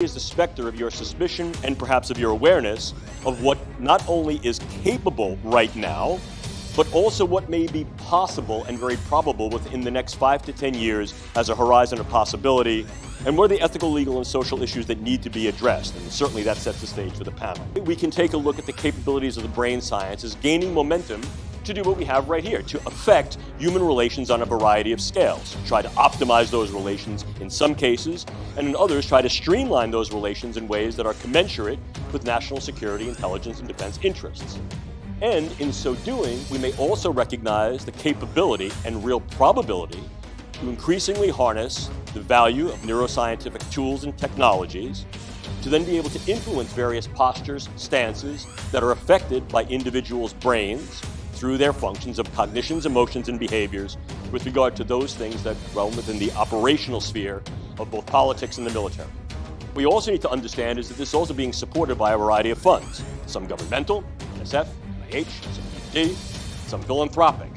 is the specter of your suspicion and perhaps of your awareness of what not only is capable right now, but also what may be possible and very probable within the next 5 to 10 years as a horizon of possibility, and what are the ethical, legal, and social issues that need to be addressed. And certainly that sets the stage for the panel. We can take a look at the capabilities of the brain sciences gaining momentum to do what we have right here, to affect human relations on a variety of scales, try to optimize those relations in some cases, and in others try to streamline those relations in ways that are commensurate with national security, intelligence, and defense interests. And in so doing, we may also recognize the capability and real probability to increasingly harness the value of neuroscientific tools and technologies to then be able to influence various postures, stances that are affected by individuals' brains through their functions of cognitions, emotions, and behaviors with regard to those things that realm within the operational sphere of both politics and the military. What we also need to understand is that this is also being supported by a variety of funds, some governmental, NSF, NIH, some DoD, some philanthropic.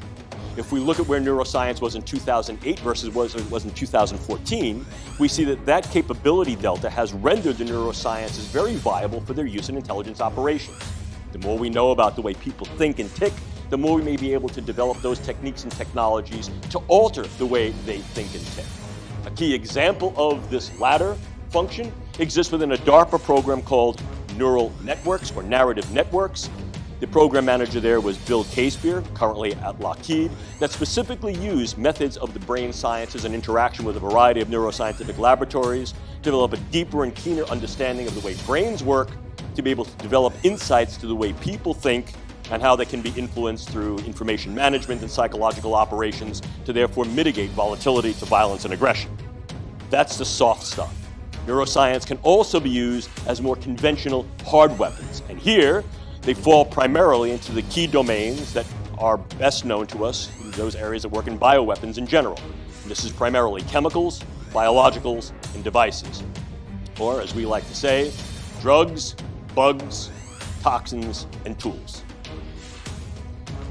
If we look at where neuroscience was in 2008 versus what it was in 2014, we see that that capability delta has rendered the neurosciences very viable for their use in intelligence operations. The more we know about the way people think and tick, the more we may be able to develop those techniques and technologies to alter the way they think and tick. A key example of this latter function exists within a DARPA program called Neural Networks, or Narrative Networks. The program manager there was Bill Casebeer, currently at Lockheed, that specifically used methods of the brain sciences and interaction with a variety of neuroscientific laboratories to develop a deeper and keener understanding of the way brains work, to be able to develop insights to the way people think and how they can be influenced through information management and psychological operations to therefore mitigate volatility to violence and aggression. That's the soft stuff. Neuroscience can also be used as more conventional hard weapons, and here they fall primarily into the key domains that are best known to us, those areas that work in bioweapons in general. And this is primarily chemicals, biologicals, and devices. Or, as we like to say, drugs, bugs, toxins, and tools.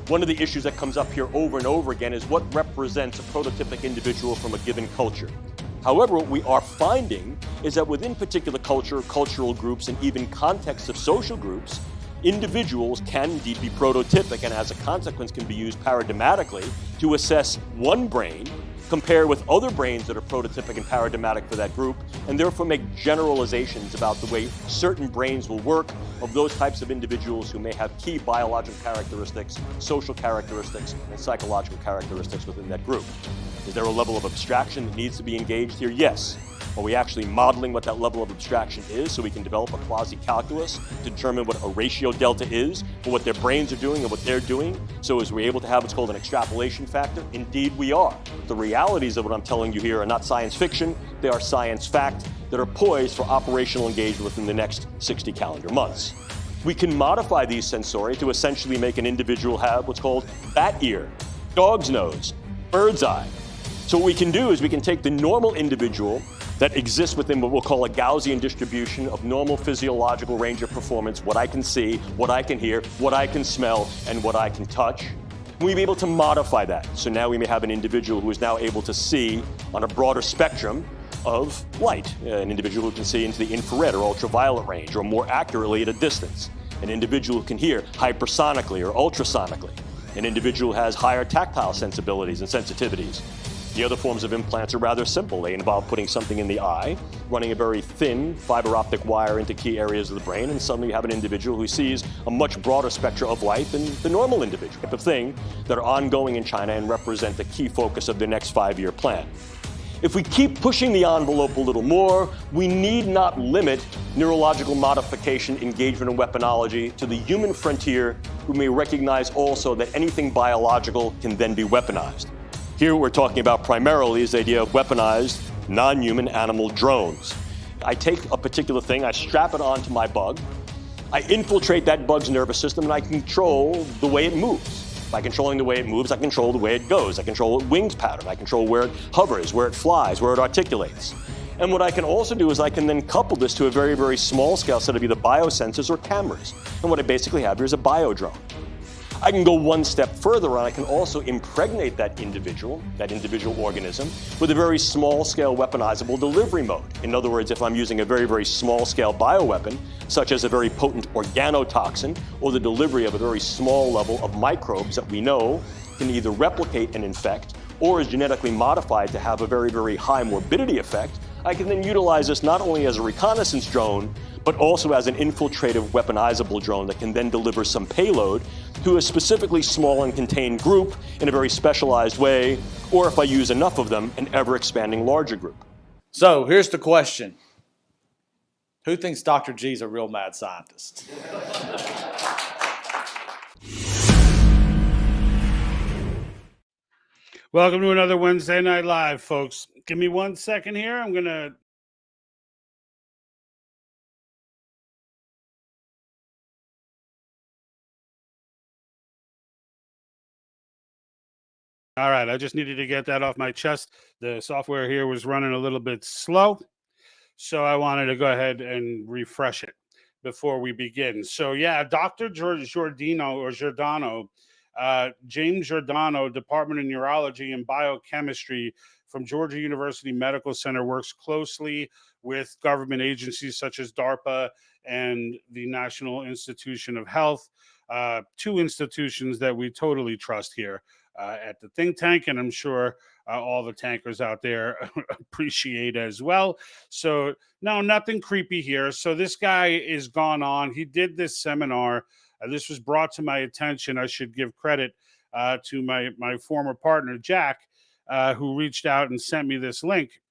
One of the issues that comes up here over and over again is what represents a prototypic individual from a given culture. However, what we are finding is that within particular culture, cultural groups, and even contexts of social groups, individuals can indeed be prototypic and as a consequence can be used paradigmatically to assess one brain, compare with other brains that are prototypic and paradigmatic for that group, and therefore make generalizations about the way certain brains will work of those types of individuals who may have key biological characteristics, social characteristics, and psychological characteristics within that group. Is there a level of abstraction that needs to be engaged here? Yes. Are we actually modeling what that level of abstraction is so we can develop a quasi-calculus to determine what a ratio delta is for what their brains are doing and what they're doing? So as we're able to have what's called an extrapolation factor? Indeed we are. The realities of what I'm telling you here are not science fiction, they are science fact that are poised for operational engagement within the next 60 calendar months. We can modify these sensory to essentially make an individual have what's called bat ear, dog's nose, bird's eye. So what we can do is we can take the normal individual that exists within what we'll call a Gaussian distribution of normal physiological range of performance, what I can see, what I can hear, what I can smell, and what I can touch. We'll be able to modify that. So now we may have an individual who is now able to see on a broader spectrum of light, an individual who can see into the infrared or ultraviolet range, or more accurately at a distance, an individual who can hear hypersonically or ultrasonically, an individual who has higher tactile sensibilities and sensitivities. The other forms of implants are rather simple. They involve putting something in the eye, running a very thin fiber optic wire into key areas of the brain, and suddenly you have an individual who sees a much broader spectrum of light than the normal individual. Type of thing that are ongoing in China and represent the key focus of their next 5-year plan. If we keep pushing the envelope a little more, we need not limit neurological modification, engagement, and weaponology to the human frontier, who may recognize also that anything biological can then be weaponized. Here we're talking about primarily is the idea of weaponized non-human animal drones. I take a particular thing, I strap it onto my bug, I infiltrate that bug's nervous system, and I control the way it moves. By controlling the way it moves, I control the way it goes. I control its wings pattern. I control where it hovers, where it flies, where it articulates. And what I can also do is I can then couple this to a very, very small scale set of either biosensors or cameras. And what I basically have here is a biodrone. I can go one step further, and I can also impregnate that individual organism, with a very small-scale weaponizable delivery mode. In other words, if I'm using a very, very small-scale bioweapon, such as a very potent organotoxin, or the delivery of a very small level of microbes that we know can either replicate and infect, or is genetically modified to have a very, very high morbidity effect, I can then utilize this not only as a reconnaissance drone, but also as an infiltrative weaponizable drone that can then deliver some payload to a specifically small and contained group in a very specialized way, or if I use enough of them, an ever-expanding larger group. So here's the question. Who thinks Dr. G is a real mad scientist? Welcome to another Wednesday Night Live, folks. Give me 1 second here. I'm going to... All right, I just needed to get that off my chest. The software here was running a little bit slow, so I wanted to go ahead and refresh it before we begin. So yeah, Dr. Giordano, James Giordano, Department of Neurology and Bio Chemistry from Georgia University Medical Center, works closely with government agencies such as DARPA and the National Institution of Health, two institutions that we totally trust here at the think tank, and I'm sure all the tankers out there appreciate as well. So no, nothing creepy here. So this guy is gone on. He did this seminar. This was brought to my attention. I should give credit to my former partner, Jack, who reached out and sent me this link.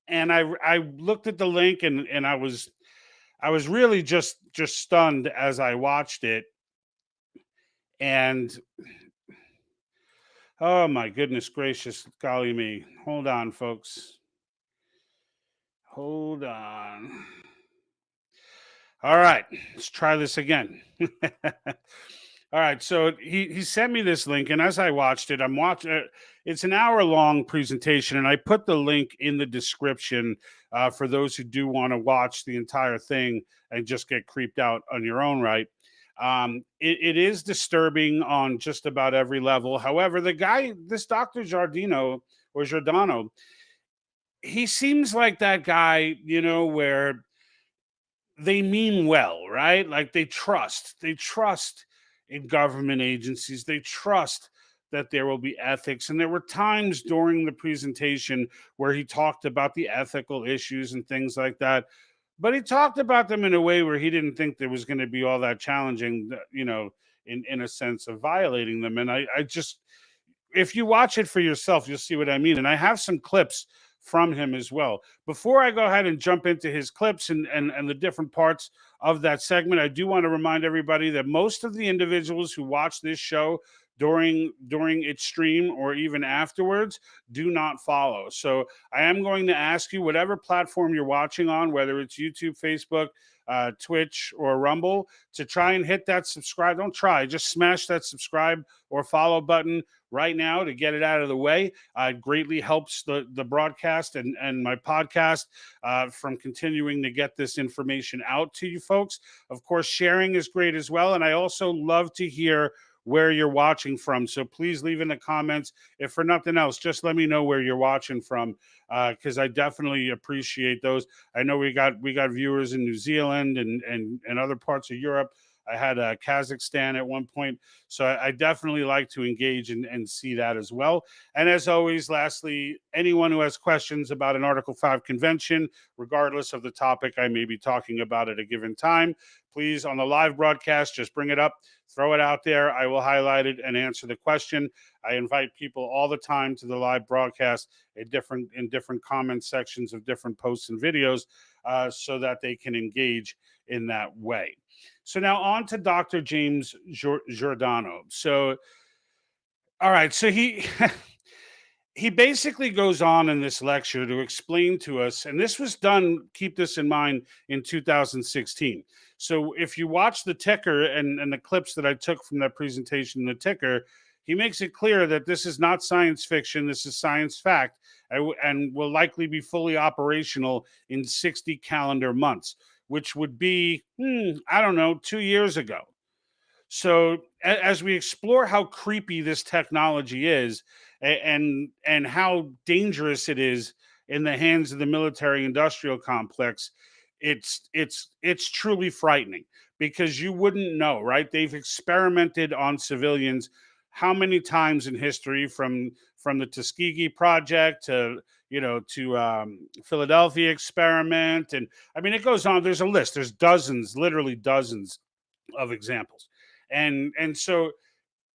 And I looked at the link and I was really just stunned as I watched it. And oh my goodness gracious, golly me. Hold on, folks. Hold on. All right, let's try this again. All right, so he sent me this link, and as I watched it, it's an hour-long presentation, and I put the link in the description for those who do want to watch the entire thing and just get creeped out on your own right. It is disturbing on just about every level. However, the guy, this Dr. Giordano, he seems like that guy, where they mean well, right? Like they trust in government agencies. They trust that there will be ethics. And there were times during the presentation where he talked about the ethical issues and things like that. But he talked about them in a way where he didn't think there was going to be all that challenging, in a sense of violating them. And I just, if you watch it for yourself, you'll see what I mean. And I have some clips from him as well. Before I go ahead and jump into his clips and the different parts of that segment, I do want to remind everybody that most of the individuals who watch this show during its stream or even afterwards do not follow. So I am going to ask you, whatever platform you're watching on, whether it's YouTube, Facebook, Twitch, or Rumble, to try and hit that subscribe. Don't try, just smash that subscribe or follow button right now to get it out of the way. It greatly helps the broadcast and my podcast from continuing to get this information out to you folks. Of course, sharing is great as well. And I also love to hear where you're watching from. So please leave in the comments. If for nothing else, just let me know where you're watching from, because I definitely appreciate those. I know we got viewers in New Zealand and other parts of Europe. I had Kazakhstan at one point. So I definitely like to engage and see that as well. And as always, lastly, anyone who has questions about an Article 5 convention, regardless of the topic I may be talking about at a given time, please, on the live broadcast, just bring it up, throw it out there. I will highlight it and answer the question. I invite people all the time to the live broadcast in different comment sections of different posts and videos so that they can engage in that way. So now on to Dr. James Giordano. So, all right, so he he basically goes on in this lecture to explain to us, and this was done, keep this in mind, in 2016. So if you watch the ticker and the clips that I took from that presentation, the ticker, he makes it clear that this is not science fiction, this is science fact, and will likely be fully operational in 60 calendar months, which would be, 2 years ago. So as we explore how creepy this technology is, and how dangerous it is in the hands of the military industrial complex, it's truly frightening, because you wouldn't know, right? They've experimented on civilians how many times in history, from the Tuskegee project to, Philadelphia experiment, and I mean, it goes on. There's a list. There's dozens, literally dozens of examples, and so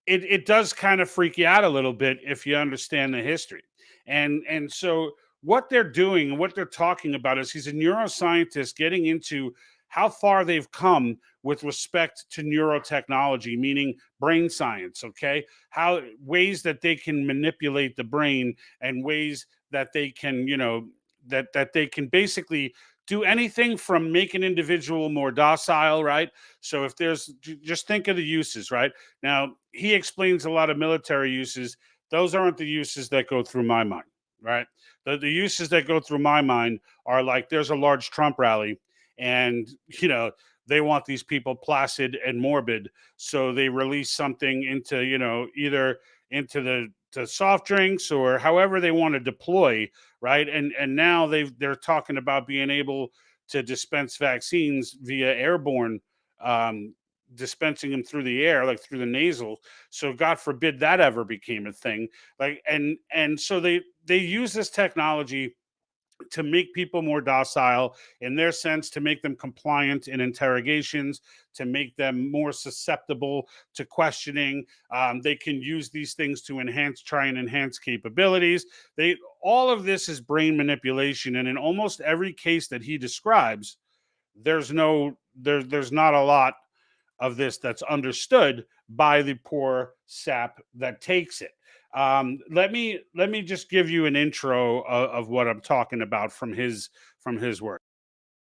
it does kind of freak you out a little bit if you understand the history. And so what they're doing and what they're talking about is, he's a neuroscientist getting into how far they've come with respect to neurotechnology, meaning brain science, okay? How ways that they can manipulate the brain, and ways that they can, that they can basically do anything from make an individual more docile, right? So if there's, just think of the uses, right? Now, he explains a lot of military uses. Those aren't the uses that go through my mind, right? The uses that go through my mind are like, there's a large Trump rally, and, they want these people placid and morbid. So they release something into, either into the soft drinks, or however they want to deploy, right? And now they're talking about being able to dispense vaccines via airborne, um, dispensing them through the air, like through the nasal. So God forbid that ever became a thing. Like, and so they use this technology to make people more docile, in their sense, to make them compliant in interrogations, to make them more susceptible to questioning. They can use these things to try and enhance capabilities. All of this is brain manipulation, and in almost every case that he describes, there's not a lot of this that's understood by the poor sap that takes it. Let me just give you an intro of what I'm talking about from his work.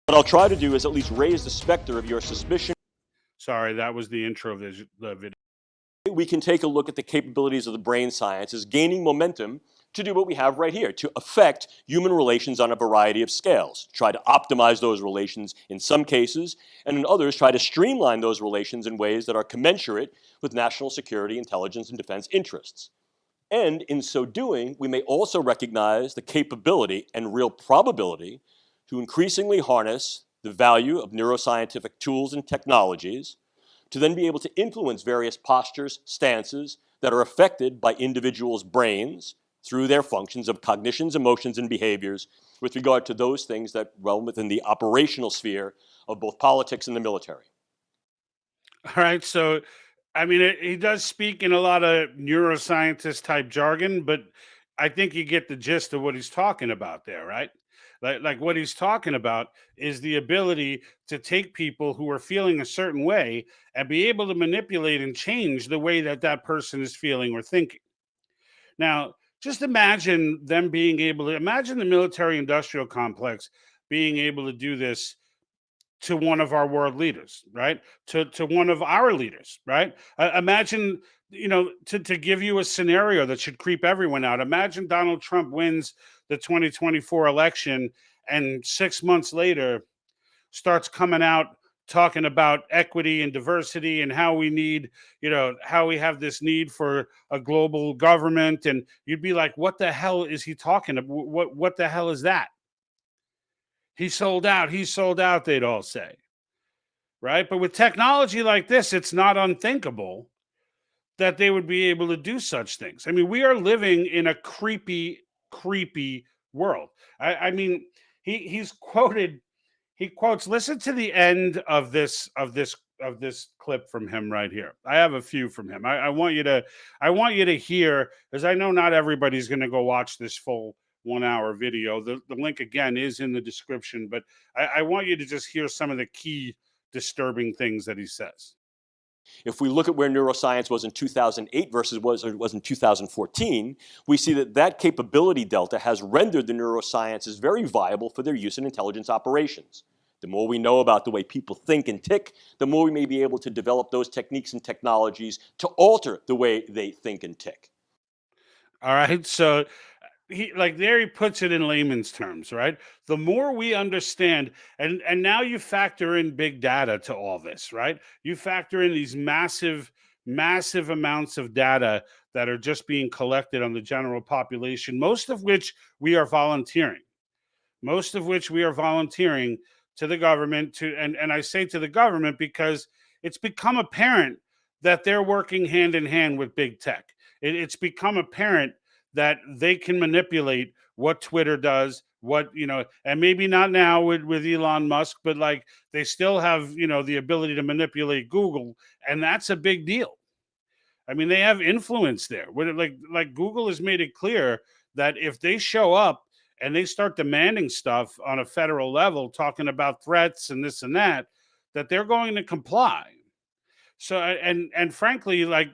What I'll try to do is at least raise the specter of your suspicion. Sorry, that was the intro of the video. We can take a look at the capabilities of the brain sciences gaining momentum to do what we have right here, to affect human relations on a variety of scales, try to optimize those relations in some cases, and in others try to streamline those relations in ways that are commensurate with national security, intelligence, and defense interests. And in so doing, we may also recognize the capability and real probability to increasingly harness the value of neuroscientific tools and technologies to then be able to influence various postures, stances that are affected by individuals' brains through their functions of cognitions, emotions, and behaviors with regard to those things that realm within the operational sphere of both politics and the military. All right, so I mean, he does speak in a lot of neuroscientist type jargon, but I think you get the gist of what he's talking about there, right? Like what he's talking about is the ability to take people who are feeling a certain way and be able to manipulate and change the way that that person is feeling or thinking. Now, just imagine them being able to imagine the military industrial complex being able to do this to one of our world leaders, right? To one of our leaders, right? Imagine, to give you a scenario that should creep everyone out. Imagine Donald Trump wins the 2024 election, and 6 months later starts coming out talking about equity and diversity, and how we need, how we have this need for a global government. And you'd be like, what the hell is he talking about? What the hell is that? He sold out. He sold out, they'd all say. Right. But with technology like this, it's not unthinkable that they would be able to do such things. I mean, we are living in a creepy, creepy world. I mean, he's quoted, he quotes, listen to the end of this clip from him right here. I have a few from him. I want you to hear, because I know not everybody's going to go watch this full 1 hour video. The link again is in the description, but I want you to just hear some of the key disturbing things that he says. If we look at where neuroscience was in 2008 versus what it was in 2014, we see that that capability delta has rendered the neurosciences very viable for their use in intelligence operations. The more we know about the way people think and tick, the more we may be able to develop those techniques and technologies to alter the way they think and tick. All right. So he puts it in layman's terms, right? The more we understand, and now you factor in big data to all this, right? You factor in these massive amounts of data that are just being collected on the general population, most of which we are volunteering, to the government, and I say to the government because it's become apparent that they're working hand in hand with big tech. It's become apparent that they can manipulate what Twitter does, and maybe not now with Elon Musk, but like they still have, the ability to manipulate Google, and that's a big deal. I mean, they have influence there. Like Google has made it clear that if they show up and they start demanding stuff on a federal level, talking about threats and this and that, that they're going to comply. So and frankly, like,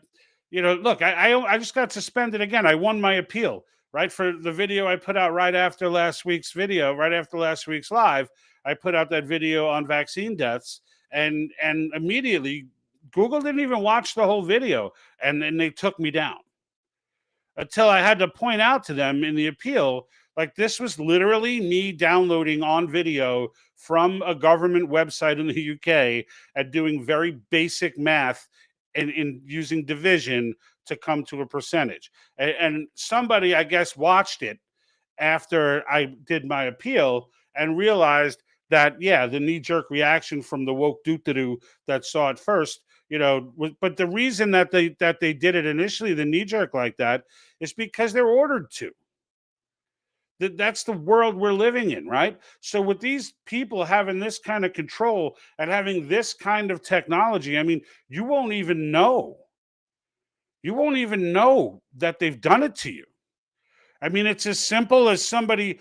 look, I just got suspended again. I won my appeal, right, for the video I put out right after last week's live. I put out that video on vaccine deaths, and immediately Google didn't even watch the whole video, and then they took me down until I had to point out to them in the appeal, like, this was literally me downloading on video from a government website in the UK and doing very basic math in using division to come to a percentage. And somebody, I guess, watched it after I did my appeal and realized that, yeah, the knee-jerk reaction from the woke doo-doo that saw it first, but the reason that they did it initially, the knee-jerk like that, is because they're ordered to. That's the world we're living in, right? So with these people having this kind of control and having this kind of technology, I mean, you won't even know. You won't even know that they've done it to you. I mean, it's as simple as somebody,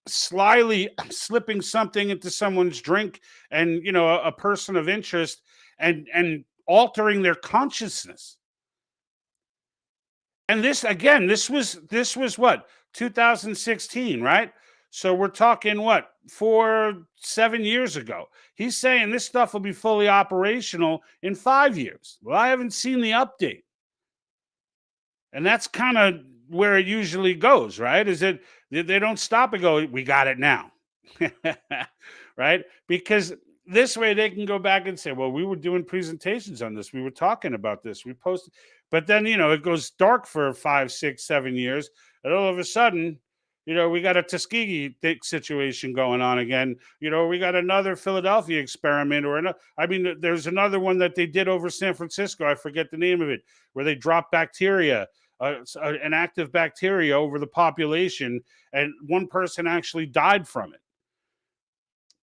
slyly slipping something into someone's drink, and, a person of interest, and altering their consciousness. And this was what, 2016, right? So we're talking what, 7 years ago. He's saying this stuff will be fully operational in 5 years. Well, I haven't seen the update. And that's kind of where it usually goes, right? Is it they don't stop and go, we got it now. Right? Because this way they can go back and say, well, we were doing presentations on this. We were talking about this. We posted. But then, it goes dark for 5, 6, 7 years. And all of a sudden, we got a Tuskegee situation going on again. We got another Philadelphia experiment, there's another one that they did over San Francisco. I forget the name of it, where they dropped bacteria, an active bacteria over the population, and one person actually died from it.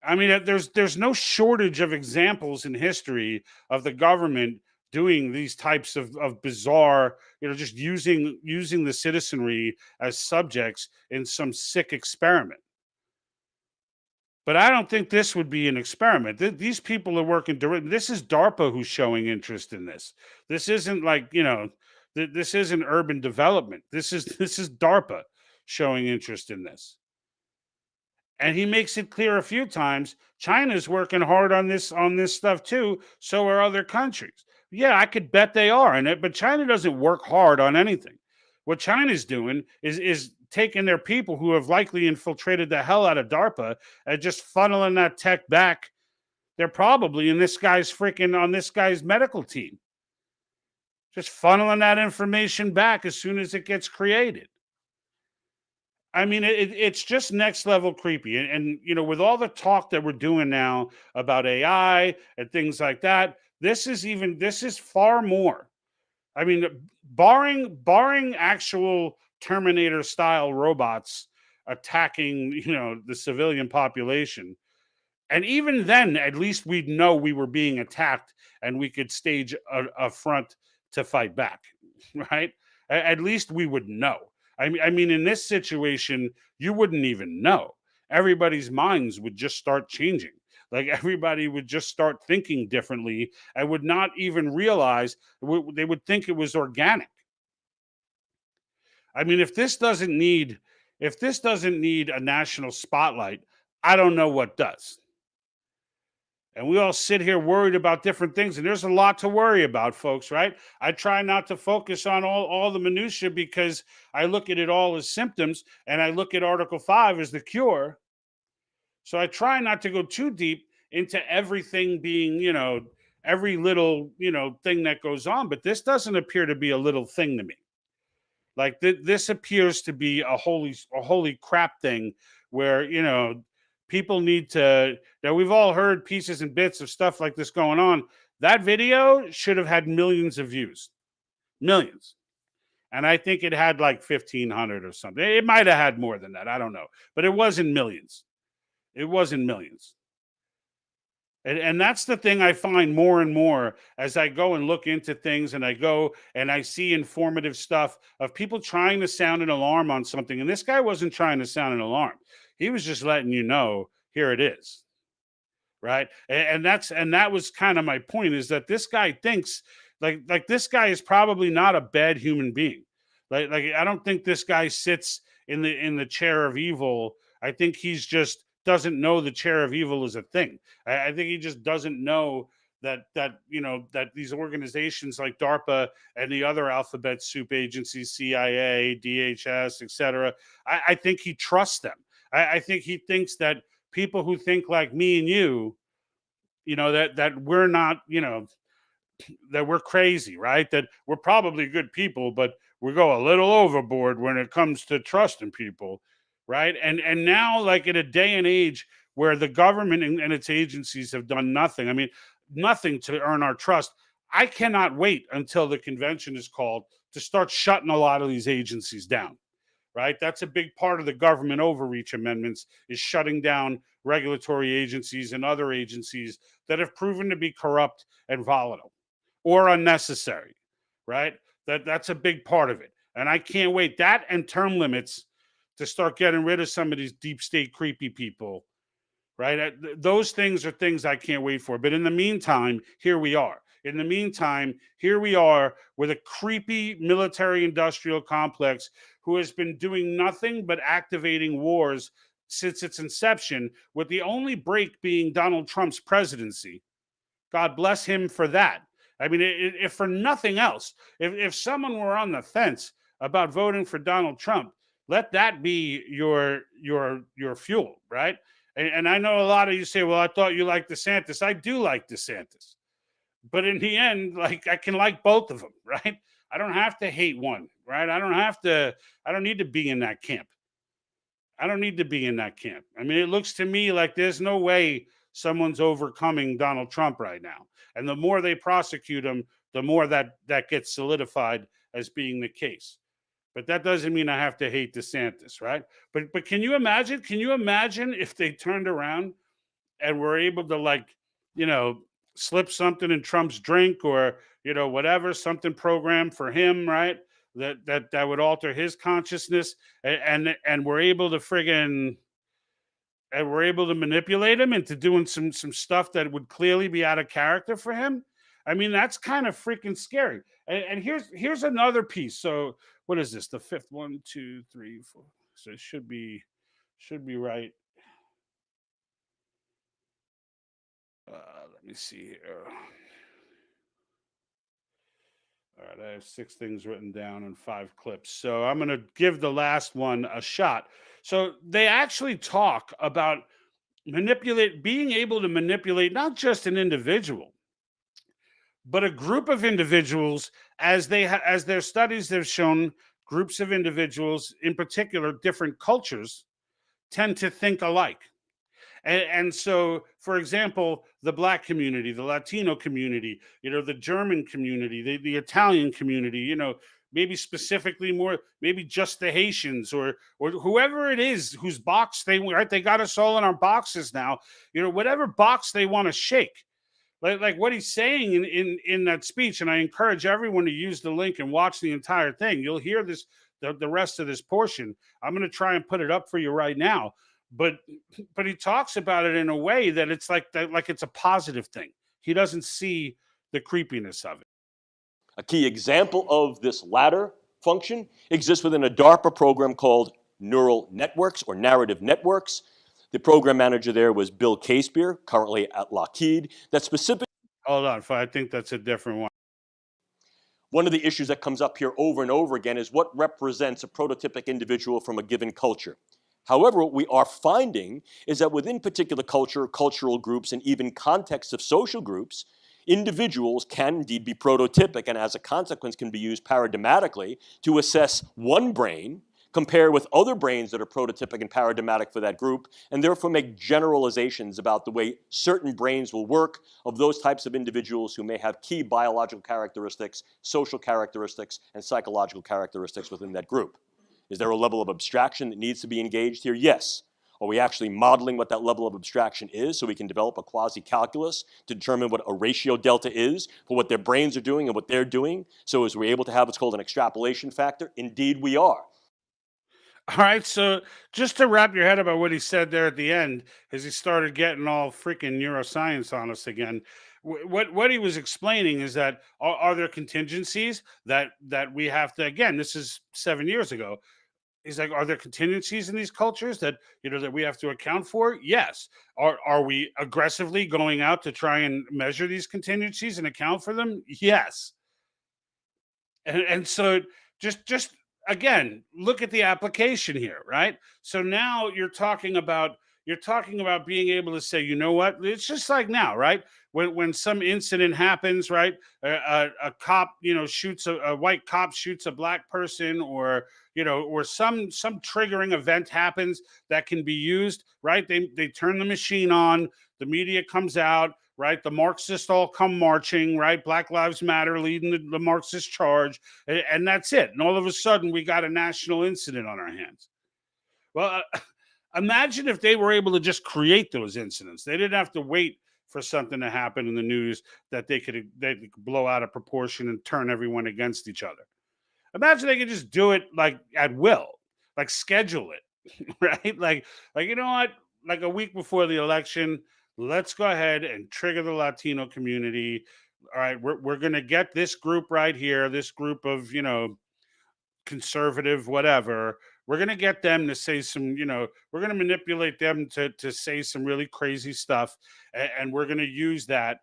I mean, there's no shortage of examples in history of the government doing these types of bizarre, just using the citizenry as subjects in some sick experiment. But I don't think this would be an experiment. These people are working directly. This is DARPA who's showing interest in this. This isn't like, this isn't urban development. This is DARPA showing interest in this. And he makes it clear a few times, China's working hard on this stuff too. So are other countries. Yeah, I could bet they are in it, but China doesn't work hard on anything. What China's doing is taking their people who have likely infiltrated the hell out of DARPA and just funneling that tech back. They're probably on this guy's medical team. Just funneling that information back as soon as it gets created. I mean, it's just next level creepy. And, with all the talk that we're doing now about AI and things like that, this is far more. I mean, barring actual Terminator style robots attacking, the civilian population. And even then, at least we'd know we were being attacked and we could stage a front to fight back, right? At least we would know. I mean, in this situation, you wouldn't even know. Everybody's minds would just start changing. Like, everybody would just start thinking differently and would not even realize. They would think it was organic. I mean, if this doesn't need a national spotlight, I don't know what does. And we all sit here worried about different things, and there's a lot to worry about, folks, right? I try not to focus on all the minutia because I look at it all as symptoms, and I look at Article 5 as the cure. So I try not to go too deep into everything being, every little, thing that goes on. But this doesn't appear to be a little thing to me. Like this appears to be a holy crap thing where, people need to, now we've all heard pieces and bits of stuff like this going on. That video should have had millions of views, millions. And I think it had like 1,500 or something. It might have had more than that. I don't know. But it wasn't millions. It wasn't millions. And that's the thing I find more and more as I go and look into things and I go and I see informative stuff of people trying to sound an alarm on something. And this guy wasn't trying to sound an alarm. He was just letting you know, here it is. Right. And that was kind of my point, is that this guy thinks like this guy is probably not a bad human being. Like I don't think this guy sits in the chair of evil. I think he's just doesn't know the chair of evil is a thing. I think he just doesn't know that these organizations like DARPA and the other alphabet soup agencies, CIA, DHS, etc. I think he trusts them. I think he thinks that people who think like me and you, that we're not, that we're crazy, right? That we're probably good people, but we go a little overboard when it comes to trusting people. Right. And now, like in a day and age where the government and its agencies have done nothing, I mean, nothing to earn our trust. I cannot wait until the convention is called to start shutting a lot of these agencies down. Right. That's a big part of the government overreach amendments, is shutting down regulatory agencies and other agencies that have proven to be corrupt and volatile or unnecessary. Right. That's a big part of it. And I can't wait. That and term limits to start getting rid of some of these deep state creepy people, right? Those things are things I can't wait for. But in the meantime, here we are. In the meantime, here we are with a creepy military industrial complex who has been doing nothing but activating wars since its inception, with the only break being Donald Trump's presidency. God bless him for that. I mean, if for nothing else, if someone were on the fence about voting for Donald Trump, let that be your fuel, right? And I know a lot of you say, well, I thought you liked DeSantis. I do like DeSantis. But in the end, like, I can like both of them, right? I don't have to hate one, right? I don't need to be in that camp. I don't need to be in that camp. I mean, it looks to me like there's no way someone's overcoming Donald Trump right now. And the more they prosecute him, the more that gets solidified as being the case. But that doesn't mean I have to hate DeSantis, right? But can you imagine? Can you imagine if they turned around and were able to slip something in Trump's drink, or whatever, something programmed for him, right? That would alter his consciousness, and we're able to manipulate him into doing some stuff that would clearly be out of character for him. I mean, that's kind of freaking scary. And here's another piece. So what is this? The fifth? 1, 2, 3, 4. So it should be right. Let me see here. All right, I have 6 things written down and 5 clips. So I'm going to give the last one a shot. So they actually talk about being able to manipulate not just an individual, but a group of individuals, as their studies have shown. Groups of individuals, in particular, different cultures, tend to think alike. And so, for example, the Black community, the Latino community, the German community, the Italian community, maybe specifically more, maybe just the Haitians or whoever it is whose box they got us all in our boxes now, whatever box they want to shake. Like what he's saying in that speech, and I encourage everyone to use the link and watch the entire thing. You'll hear this, the rest of this portion. I'm going to try and put it up for you right now. But he talks about it in a way that it's like it's a positive thing. He doesn't see the creepiness of it. A key example of this latter function exists within a DARPA program called neural networks or narrative networks. The program manager there was Bill Casebeer, currently at Lockheed, that specifically. Hold on, I think that's a different one. One of the issues that comes up here over and over again is what represents a prototypic individual from a given culture. However, what we are finding is that within particular culture, cultural groups, and even contexts of social groups, individuals can indeed be prototypic and as a consequence can be used paradigmatically to assess one brain, compare with other brains that are prototypic and paradigmatic for that group, and therefore make generalizations about the way certain brains will work of those types of individuals who may have key biological characteristics, social characteristics, and psychological characteristics within that group. Is there a level of abstraction that needs to be engaged here? Yes. Are we actually modeling what that level of abstraction is so we can develop a quasi-calculus to determine what a ratio delta is for what their brains are doing and what they're doing? So as we're able to have what's called an extrapolation factor? Indeed we are. All right, so just to wrap your head about what he said there at the end, as he started getting all freaking neuroscience on us again, what he was explaining is that are there contingencies that we have to, again, this is 7 years ago. He's like, are there contingencies in these cultures that that we have to account for? Yes. Are we aggressively going out to try and measure these contingencies and account for them? Yes. And so just again, look at the application here, right? So now you're talking about being able to say, you know what? It's just like now, right? When some incident happens, right? A cop, shoots a white cop shoots a black person, or or some triggering event happens that can be used, right? They turn the machine on, the media comes out, right? The Marxists all come marching, right? Black Lives Matter leading the Marxist charge, and that's it. And all of a sudden, we got a national incident on our hands. Well, imagine if they were able to just create those incidents. They didn't have to wait for something to happen in the news that they could blow out of proportion and turn everyone against each other. Imagine they could just do it like at will, like schedule it, right? Like you know what? Like a week before the election, let's go ahead and trigger the Latino community. All right, we're going to get this group right here, this group of, conservative, whatever. We're going to get them to say some, we're going to manipulate them to say some really crazy stuff. And we're going to use that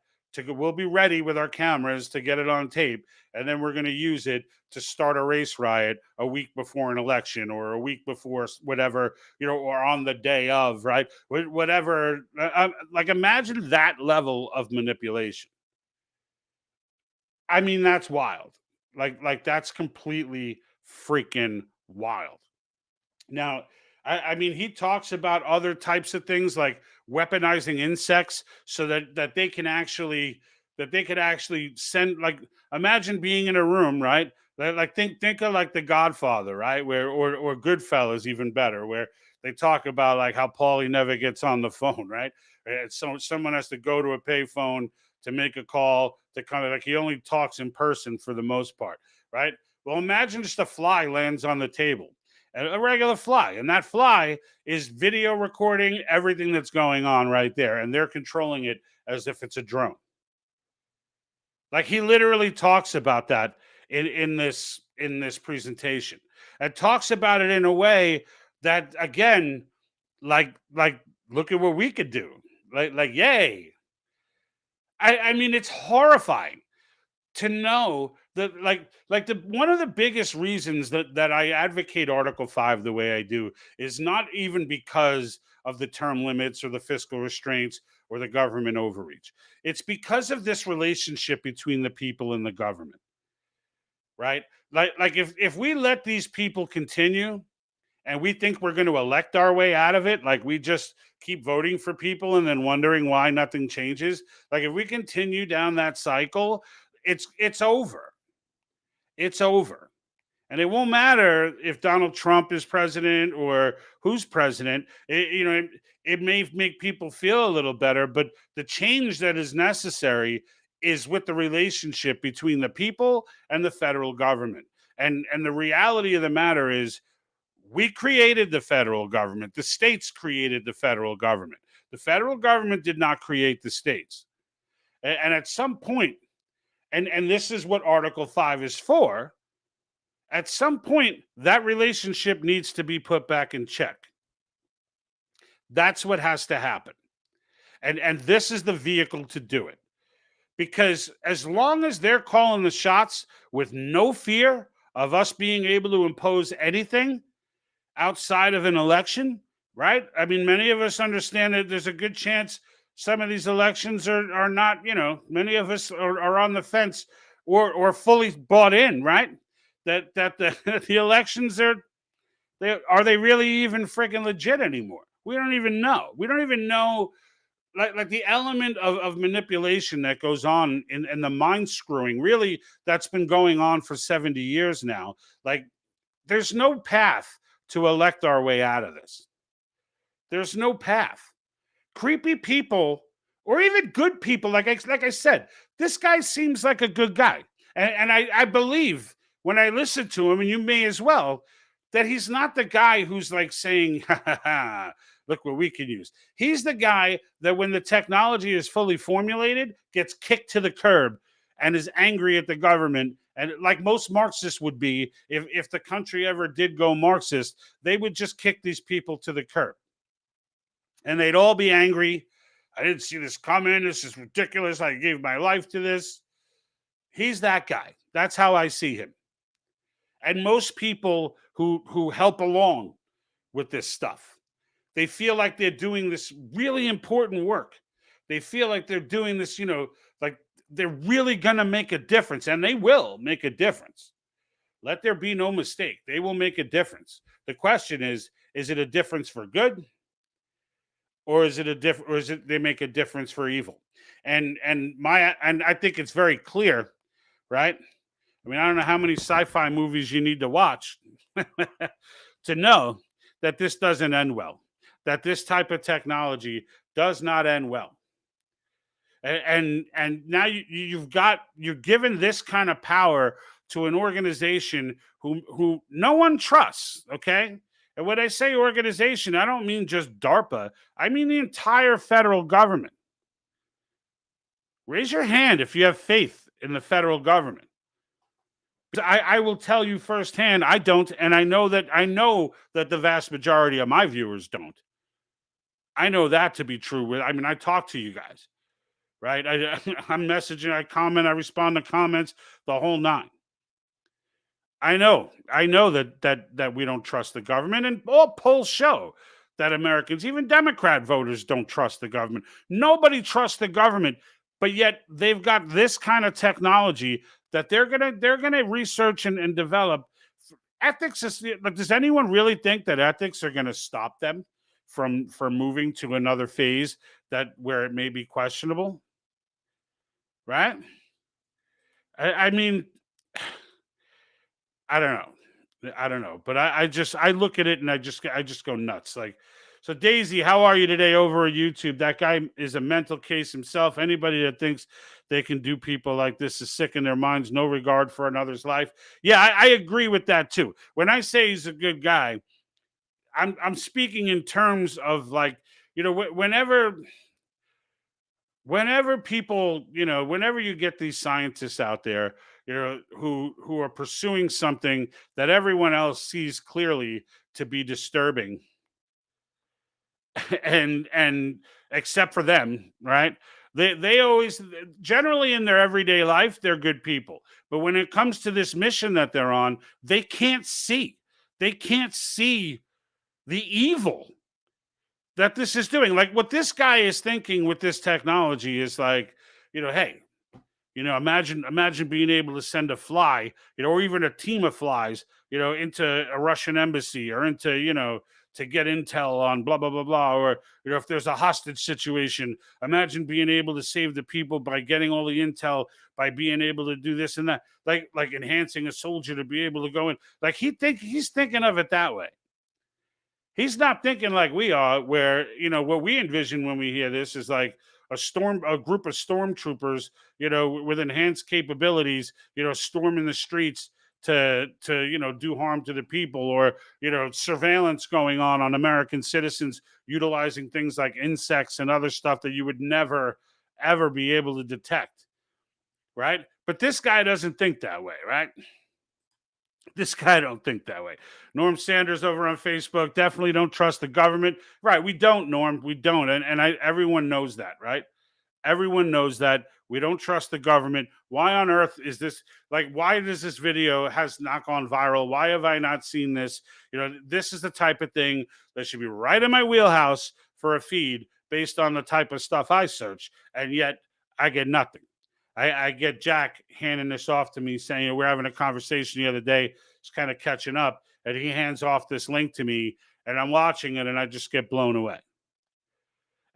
we'll be ready with our cameras to get it on tape. And then we're going to use it to start a race riot a week before an election, or a week before whatever, or on the day of, right? Whatever. Like imagine that level of manipulation. I mean, that's wild. Like that's completely freaking wild. Now, I mean, he talks about other types of things like weaponizing insects so that they can actually send, like, imagine being in a room, right? Like think of like The Godfather, right? Where or Goodfellas, even better, where they talk about like how Paulie never gets on the phone, right? So someone has to go to a payphone to make a call, to kind of like, he only talks in person for the most part, right? Well, imagine just a fly lands on the table, a regular fly, and that fly is video recording everything that's going on right there, and they're controlling it as if it's a drone. Like he literally talks about that in this presentation, and talks about it in a way that, again, like look at what we could do, like yay. I mean, it's horrifying to know that, like the one of the biggest reasons that I advocate Article 5 the way I do is not even because of the term limits or the fiscal restraints or the government overreach. It's because of this relationship between the people and the government, right? Like if we let these people continue and we think we're going to elect our way out of it, like we just keep voting for people and then wondering why nothing changes. Like if we continue down that cycle, it's over. It's over. And it won't matter if Donald Trump is president or who's president. It may make people feel a little better, but the change that is necessary is with the relationship between the people and the federal government. And the reality of the matter is, we created the federal government. The states created the federal government. The federal government did not create the states. And at some point, and this is what Article 5 is for, at some point, that relationship needs to be put back in check. That's what has to happen. And this is the vehicle to do it. Because as long as they're calling the shots with no fear of us being able to impose anything outside of an election, right? I mean, many of us understand that there's a good chance some of these elections are not, many of us are on the fence or fully bought in, right? That the, the elections are they really even freaking legit anymore? We don't even know. We don't even know like the element of manipulation that goes on in the mind screwing, really, that's been going on for 70 years now. Like, there's no path to elect our way out of this. There's no path. Creepy people, or even good people, like I said, this guy seems like a good guy. And I believe when I listen to him, and you may as well, that he's not the guy who's like saying, ha, ha, ha, look what we can use. He's the guy that when the technology is fully formulated, gets kicked to the curb and is angry at the government. And like most Marxists would be, if the country ever did go Marxist, they would just kick these people to the curb. And they'd all be angry. I didn't see this coming. This is ridiculous. I gave my life to this. He's that guy. That's how I see him. And most people who help along with this stuff, they feel like they're doing this really important work. They feel like they're doing this, like they're really going to make a difference, and they will make a difference. Let there be no mistake. They will make a difference. The question is it a difference for good, or is it they make a difference for evil? And I think it's very clear, right? I mean, I don't know how many sci-fi movies you need to watch to know that this doesn't end well, that this type of technology does not end well. And now you're given this kind of power to an organization who no one trusts, okay? And when I say organization, I don't mean just DARPA. I mean the entire federal government. Raise your hand if you have faith in the federal government. I will tell you firsthand, I don't, and I know that the vast majority of my viewers don't. I know that to be true. I mean, I talk to you guys, right? I'm messaging, I comment, I respond to comments, the whole nine. I know that we don't trust the government, and all polls show that Americans, even Democrat voters, don't trust the government. Nobody trusts the government, but yet they've got this kind of technology that they're gonna research and develop. Ethics is, but does anyone really think that ethics are gonna stop them from moving to another phase where it may be questionable? Right? I mean, I don't know, but I look at it and I just go nuts. Like, so Daisy, how are you today over at YouTube? That guy is a mental case himself. Anybody that thinks they can do people like this is sick in their minds, no regard for another's life. Yeah, I agree with that too. When I say he's a good guy, I'm speaking in terms of, like, whenever people, whenever you get these scientists out there, who are pursuing something that everyone else sees clearly to be disturbing, and except for them, right? They always, generally in their everyday life, they're good people. But when it comes to this mission that they're on, they can't see. They can't see the evil that this is doing. Like, what this guy is thinking with this technology is like, hey, imagine being able to send a fly, or even a team of flies, into a Russian embassy, or into, to get intel on blah, blah, blah, blah. Or, if there's a hostage situation, imagine being able to save the people by getting all the intel, by being able to do this and that, like enhancing a soldier to be able to go in. Like, he's thinking of it that way. He's not thinking like we are, where, what we envision when we hear this is like a group of stormtroopers, with enhanced capabilities, storming the streets to do harm to the people, or surveillance going on American citizens, utilizing things like insects and other stuff that you would never ever be able to detect, right? But this guy doesn't think that way, right? This guy don't think that way. Norm Sanders over on Facebook, definitely don't trust the government. Right, we don't, Norm. We don't. Everyone knows that, right? Everyone knows that we don't trust the government. Why on earth is this, like, why does this video has not gone viral? Why have I not seen this? This is the type of thing that should be right in my wheelhouse for a feed based on the type of stuff I search. And yet I get nothing. I get Jack handing this off to me saying, we're having a conversation the other day. It's kind of catching up. And he hands off this link to me and I'm watching it and I just get blown away.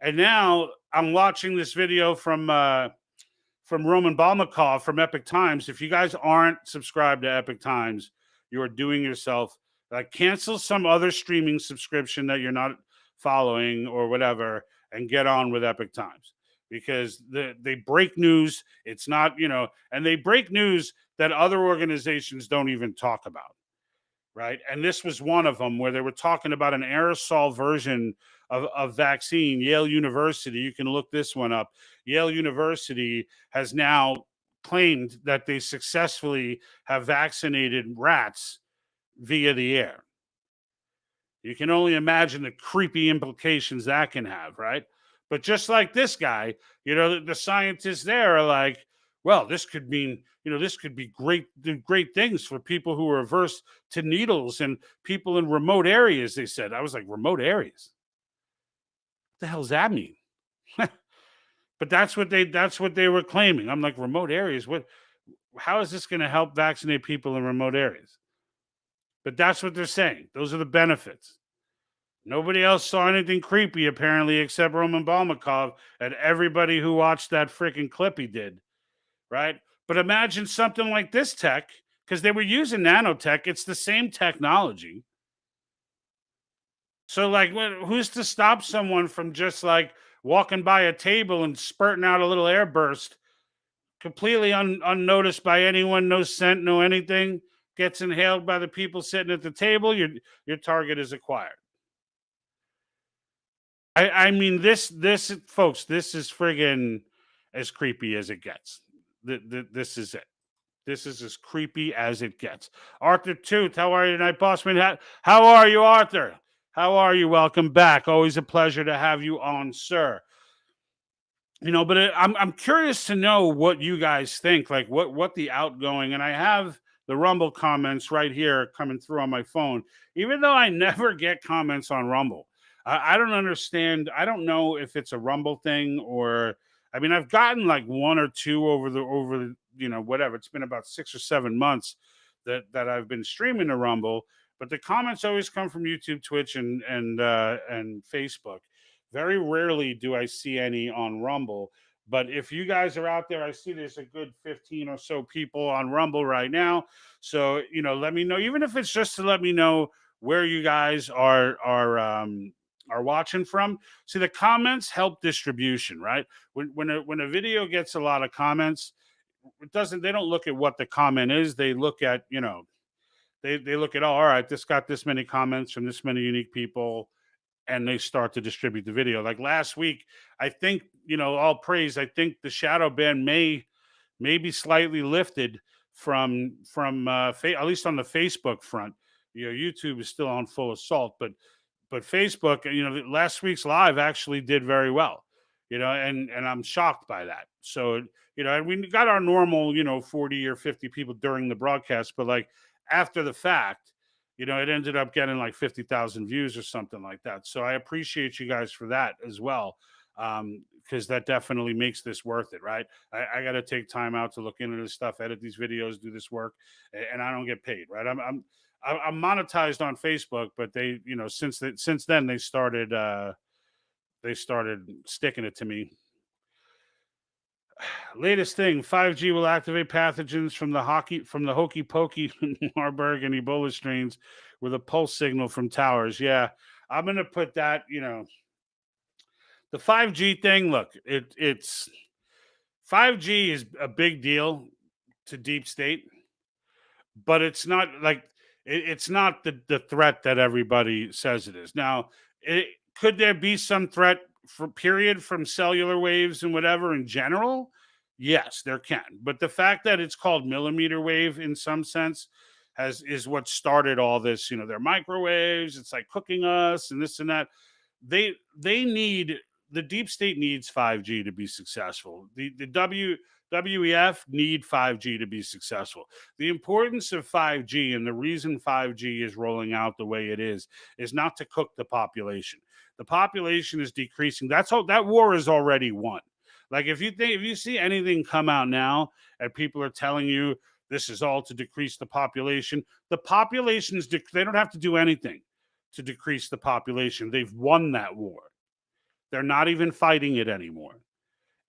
And now I'm watching this video from Roman Balmakov from Epic Times. If you guys aren't subscribed to Epic Times, you are doing yourself, like, cancel some other streaming subscription that you're not following or whatever and get on with Epic Times, because they break news. It's not, and they break news that other organizations don't even talk about. Right. And this was one of them where they were talking about an aerosol version of vaccine. Yale University, you can look this one up. Yale University has now claimed that they successfully have vaccinated rats via the air. You can only imagine the creepy implications that can have, right? But just like this guy, the scientists there are like, well, this could mean, this could be great things for people who are averse to needles and people in remote areas, they said. I was like, remote areas? What the hell does that mean? But that's what they were claiming. I'm like, remote areas? How is this going to help vaccinate people in remote areas? But that's what they're saying. Those are the benefits. Nobody else saw anything creepy, apparently, except Roman Balmakov and everybody who watched that freaking clip he did, right? But imagine something like this tech, because they were using nanotech. It's the same technology. So, like, who's to stop someone from just, like, walking by a table and spurting out a little air burst, completely unnoticed by anyone, no scent, no anything, gets inhaled by the people sitting at the table, your target is acquired. I mean, this folks, this is friggin' as creepy as it gets. This is it. This is as creepy as it gets. Arthur Tooth, how are you tonight, Bossman? How are you, Arthur? How are you? Welcome back. Always a pleasure to have you on, sir. But I'm curious to know what you guys think, like what the outgoing, and I have the Rumble comments right here coming through on my phone, even though I never get comments on Rumble. I don't understand. I don't know if it's a Rumble thing or, I mean, I've gotten like one or two over whatever. It's been about 6 or 7 months that I've been streaming to Rumble, but the comments always come from YouTube, Twitch, and Facebook. Very rarely do I see any on Rumble. But if you guys are out there, I see there's a good 15 or so people on Rumble right now. So, let me know, even if it's just to let me know where you guys are watching from. See, the comments help distribution, right? When a video gets a lot of comments, they don't look at what the comment is. They look at, they look at, oh, all right, this got this many comments from this many unique people, and they start to distribute the video. Like last week, I think, all praise, I think the shadow ban may be slightly lifted from at least on the Facebook front. YouTube is still on full assault, but Facebook, last week's live actually did very well, and I'm shocked by that. So, and we got our normal, 40 or 50 people during the broadcast, but like after the fact, it ended up getting like 50,000 views or something like that. So I appreciate you guys for that as well, because that definitely makes this worth it, right? I got to take time out to look into this stuff, edit these videos, do this work, and I don't get paid, right? I'm monetized on Facebook, but they, since then they started sticking it to me. Latest thing: 5G will activate pathogens from the hokey pokey Marburg and Ebola strains with a pulse signal from towers. Yeah, I'm gonna put that. The 5G thing. Look, it's 5G is a big deal to deep state, but it's not like it's not the threat that everybody says it is. Now, could there be some threat from cellular waves and whatever in general? Yes, there can. But the fact that it's called millimeter wave in some sense is what started all this. Their microwaves, it's like cooking us and this and that. They need the deep state needs 5G to be successful. The WEF need 5G to be successful. The importance of 5G and the reason 5G is rolling out the way it is not to cook the population. The population is decreasing. That war is already won. Like if you see anything come out now and people are telling you this is all to decrease the population they don't have to do anything to decrease the population. They've won that war. They're not even fighting it anymore.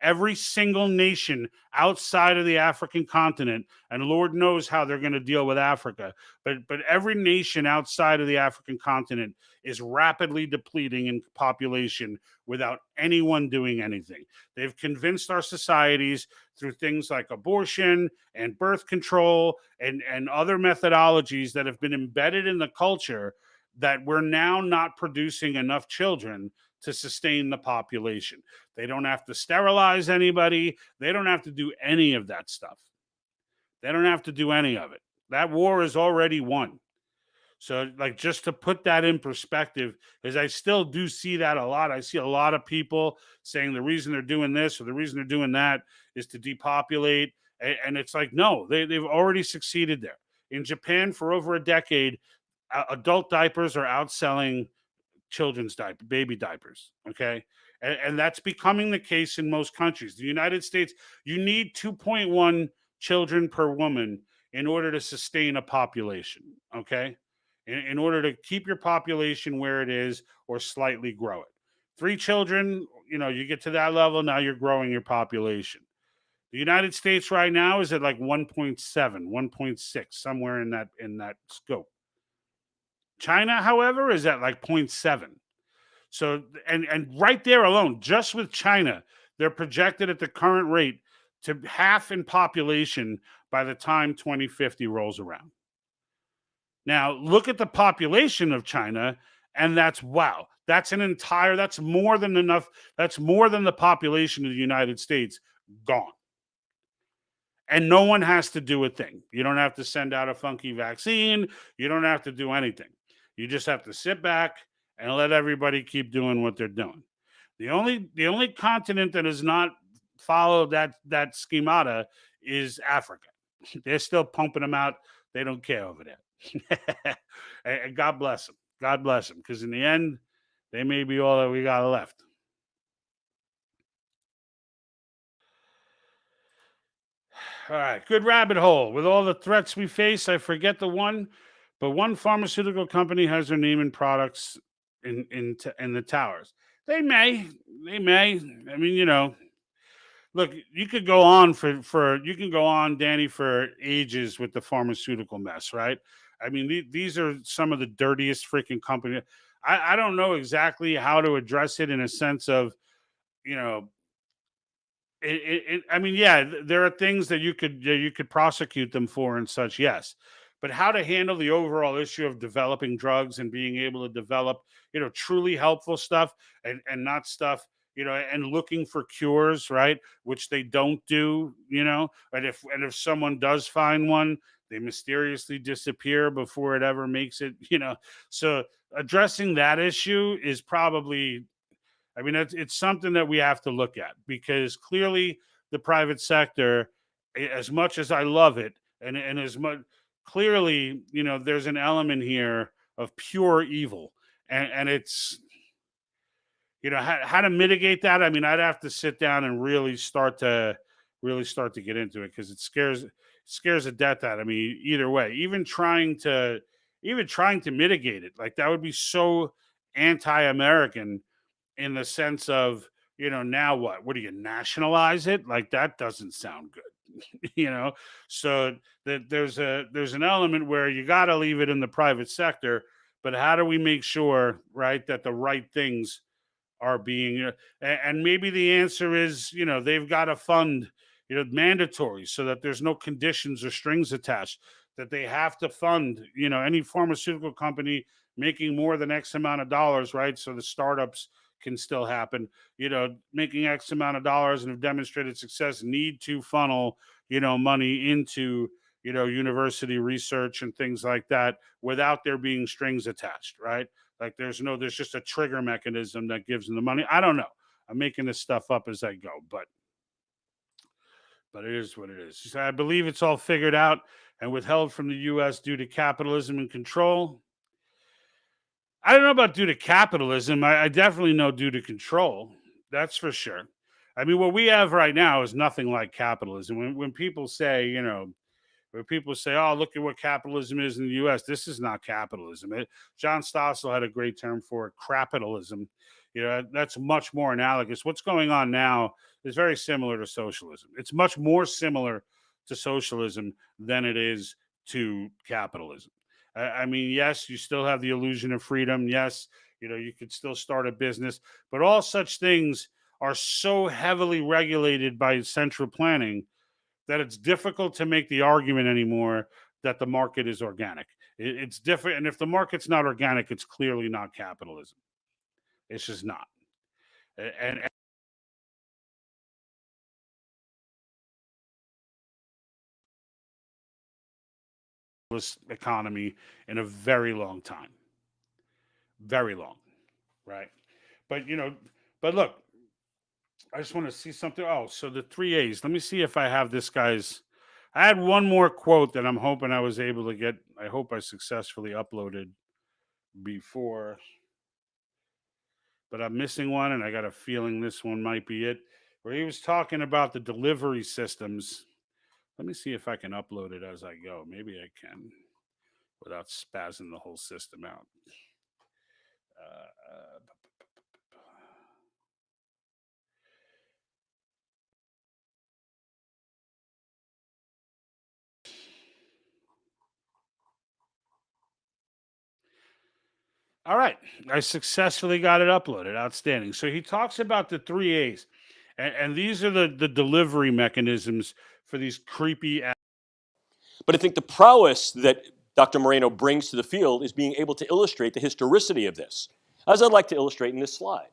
Every single nation outside of the African continent, and Lord knows how they're going to deal with Africa, but every nation outside of the African continent is rapidly depleting in population without anyone doing anything. They've convinced our societies through things like abortion and birth control and other methodologies that have been embedded in the culture that we're now not producing enough children to sustain the population. They don't have to sterilize anybody. They don't have to do any of that stuff. They don't have to do any of it. That war is already won. So, like, just to put that in perspective, because I still do see that a lot. I see a lot of people saying the reason they're doing this or the reason they're doing that is to depopulate. And it's like, no, they've already succeeded there. In Japan, for over a decade, adult diapers are outselling children's baby diapers. Okay. And that's becoming the case in most countries. The United States, you need 2.1 children per woman in order to sustain a population. Okay. In order to keep your population where it is or slightly grow it. 3 children, you get to that level, now you're growing your population. The United States right now is at like 1.7, 1.6, somewhere in that scope. China, however, is at like 0.7. So, and right there alone, just with China, they're projected at the current rate to half in population by the time 2050 rolls around. Now, look at the population of China, and that's more than enough. That's more than the population of the United States gone. And no one has to do a thing. You don't have to send out a funky vaccine. You don't have to do anything. You just have to sit back and let everybody keep doing what they're doing. The only continent that has not followed that schemata is Africa. They're still pumping them out. They don't care over there. And God bless them. God bless them. Because in the end, they may be all that we got left. All right, good rabbit hole. With all the threats we face, I forget the one, but one pharmaceutical company has their name and products in the towers. They may. I mean, look, you could go on you can go on, Danny, for ages with the pharmaceutical mess, right? I mean, these are some of the dirtiest freaking companies. I don't know exactly how to address it in a sense of, I mean, yeah, there are things that you could prosecute them for and such, yes. But how to handle the overall issue of developing drugs and being able to develop, truly helpful stuff and not stuff, and looking for cures, right? Which they don't do, and if someone does find one, they mysteriously disappear before it ever makes it, So addressing that issue is probably, I mean, it's something that we have to look at, because clearly the private sector, as much as I love it, and as much clearly, there's an element here of pure evil, and it's, how to mitigate that. I mean, I'd have to sit down and really start to get into it, because it scares the death out of me either way. Even trying to mitigate it, like, that would be so anti-American. In the sense of, now what? What do you nationalize it? Like, that doesn't sound good, So that there's an element where you got to leave it in the private sector, but how do we make sure, right, that the right things are being, and maybe the answer is, they've got to fund, mandatory, so that there's no conditions or strings attached, that they have to fund, any pharmaceutical company making more than X amount of dollars, right? So the startups can still happen, making X amount of dollars and have demonstrated success need to funnel, money into, university research and things like that without there being strings attached, right? Like there's just a trigger mechanism that gives them the money. I don't know. I'm making this stuff up as I go, but it is what it is. So I believe it's all figured out and withheld from the U.S. due to capitalism and control. I don't know about due to capitalism. I definitely know due to control. That's for sure. I mean, what we have right now is nothing like capitalism. When people say, where people say, "Oh, look at what capitalism is in the U.S." This is not capitalism. John Stossel had a great term for it, crapitalism. That's much more analogous. What's going on now is very similar to socialism. It's much more similar to socialism than it is to capitalism. I mean, yes, you still have the illusion of freedom. Yes, you could still start a business, but all such things are so heavily regulated by central planning that it's difficult to make the argument anymore that the market is organic. It's different. And if the market's not organic, it's clearly not capitalism. It's just not. And this economy in a very long time. Very long. Right. But, but look, I just want to see something. Oh, so the 3A's. Let me see if I have this guy's. I had one more quote that I'm hoping I was able to get. I hope I successfully uploaded before, but I'm missing one, and I got a feeling this one might be it. Where he was talking about the delivery systems. Let me see if I can upload it as I go. Maybe I can without spazzing the whole system out. All right. I successfully got it uploaded. Outstanding. So he talks about the 3A's, and these are the delivery mechanisms for these creepy. But I think the prowess that Dr. Moreno brings to the field is being able to illustrate the historicity of this, as I'd like to illustrate in this slide.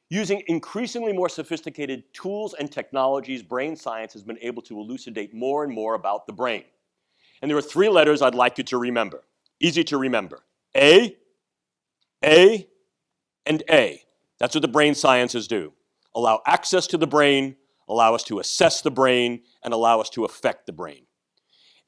Using increasingly more sophisticated tools and technologies, brain science has been able to elucidate more and more about the brain. And there are 3 letters I'd like you to remember. Easy to remember. A, and A. That's what the brain sciences do. Allow access to the brain, allow us to assess the brain, and allow us to affect the brain.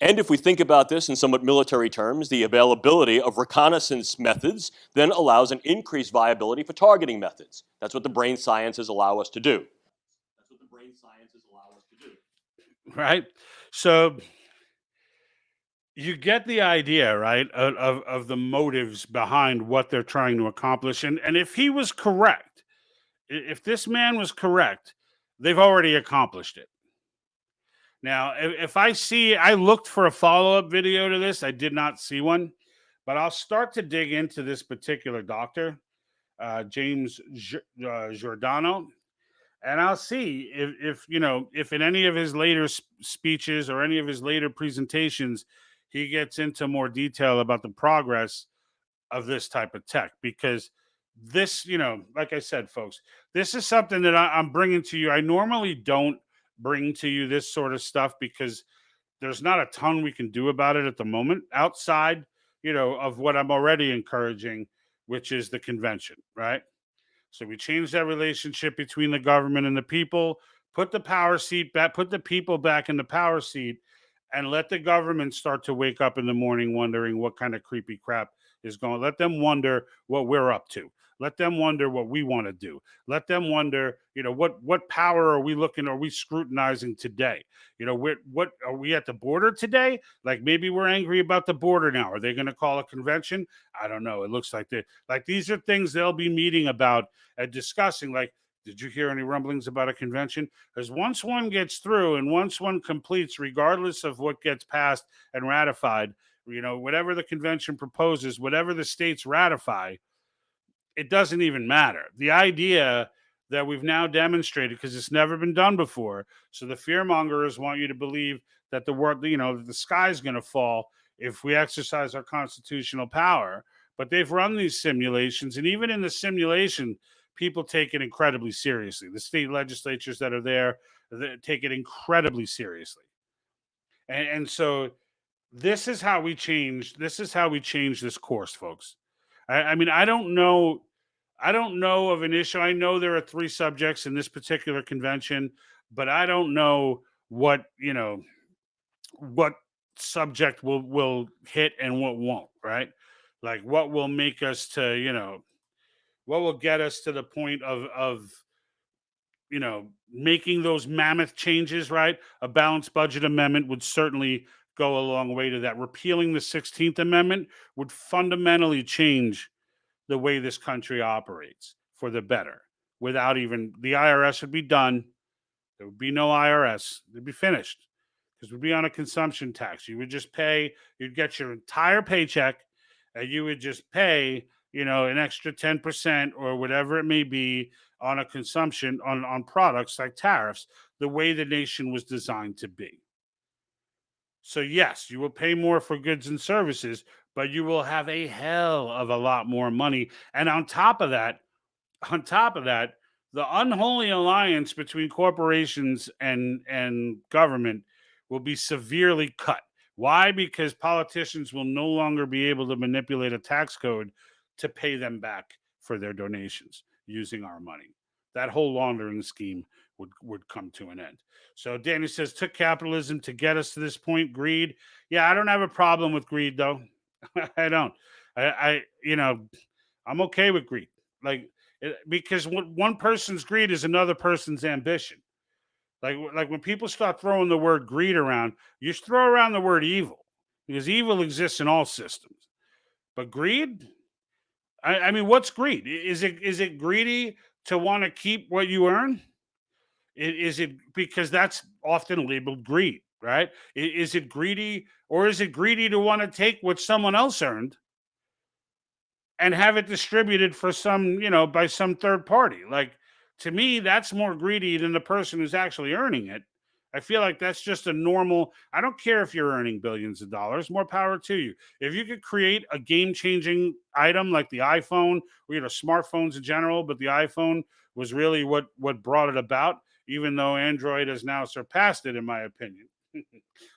And if we think about this in somewhat military terms, the availability of reconnaissance methods then allows an increased viability for targeting methods. That's what the brain sciences allow us to do. Right? So you get the idea, right, of the motives behind what they're trying to accomplish. And if he was correct, if this man was correct, they've already accomplished it. Now, if I looked for a follow-up video to this. I did not see one, but I'll start to dig into this particular doctor, James Giordano, and I'll see if in any of his later speeches or any of his later presentations, he gets into more detail about the progress of this type of tech, because this, like I said, folks, this is something that I'm bringing to you. I normally don't bring to you this sort of stuff because there's not a ton we can do about it at the moment outside, of what I'm already encouraging, which is the convention, right? So we change that relationship between the government and the people, put the power seat back, put the people back in the power seat, and let the government start to wake up in the morning wondering what kind of creepy crap is going. Let them wonder what we're up to. Let them wonder what we want to do. Let them wonder, what power are we scrutinizing today? What are we at the border today? Like maybe we're angry about the border now. Are they going to call a convention? I don't know. It looks like these are things they'll be meeting about and discussing. Like, did you hear any rumblings about a convention? Because once one gets through and once one completes, regardless of what gets passed and ratified, whatever the convention proposes, whatever the states ratify, it doesn't even matter. The idea that we've now demonstrated, because it's never been done before. So the fearmongers want you to believe that the world, the sky's going to fall if we exercise our constitutional power. But they've run these simulations, and even in the simulation, people take it incredibly seriously. The state legislatures that are there, they take it incredibly seriously. And so this is how we change. This is how we change this course, folks. I mean, I don't know. I don't know of an issue. I know there are 3 subjects in this particular convention, but I don't know what what subject will hit and what won't. Right? Like what will make us to what will get us to the point of making those mammoth changes, right? A balanced budget amendment would certainly go a long way to that. Repealing the 16th Amendment would fundamentally change the way this country operates for the better. Without even the IRS would be done. There would be no IRS. They'd be finished because we'd be on a consumption tax. You would just pay, you'd get your entire paycheck and you would just pay, an extra 10% or whatever it may be on a consumption on products like tariffs, the way the nation was designed to be. So yes, you will pay more for goods and services, but you will have a hell of a lot more money. And on top of that, the unholy alliance between corporations and government will be severely cut. Why? Because politicians will no longer be able to manipulate a tax code to pay them back for their donations using our money. That whole laundering scheme would come to an end. So Danny says, took capitalism to get us to this point. Greed. Yeah, I don't have a problem with greed though. I don't. I'm okay with greed. Because one person's greed is another person's ambition. Like when people start throwing the word greed around, you should throw around the word evil because evil exists in all systems. But greed, I mean, what's greed? Is it greedy to want to keep what you earn? Is it because that's often labeled greed, right? Is it greedy, or is it greedy to want to take what someone else earned and have it distributed for by some third party? Like, to me, that's more greedy than the person who's actually earning it. I feel like that's just a normal. I don't care if you're earning billions of dollars, more power to you. If you could create a game-changing item like the iPhone, or smartphones in general, but the iPhone was really what brought it about, even though Android has now surpassed it, in my opinion.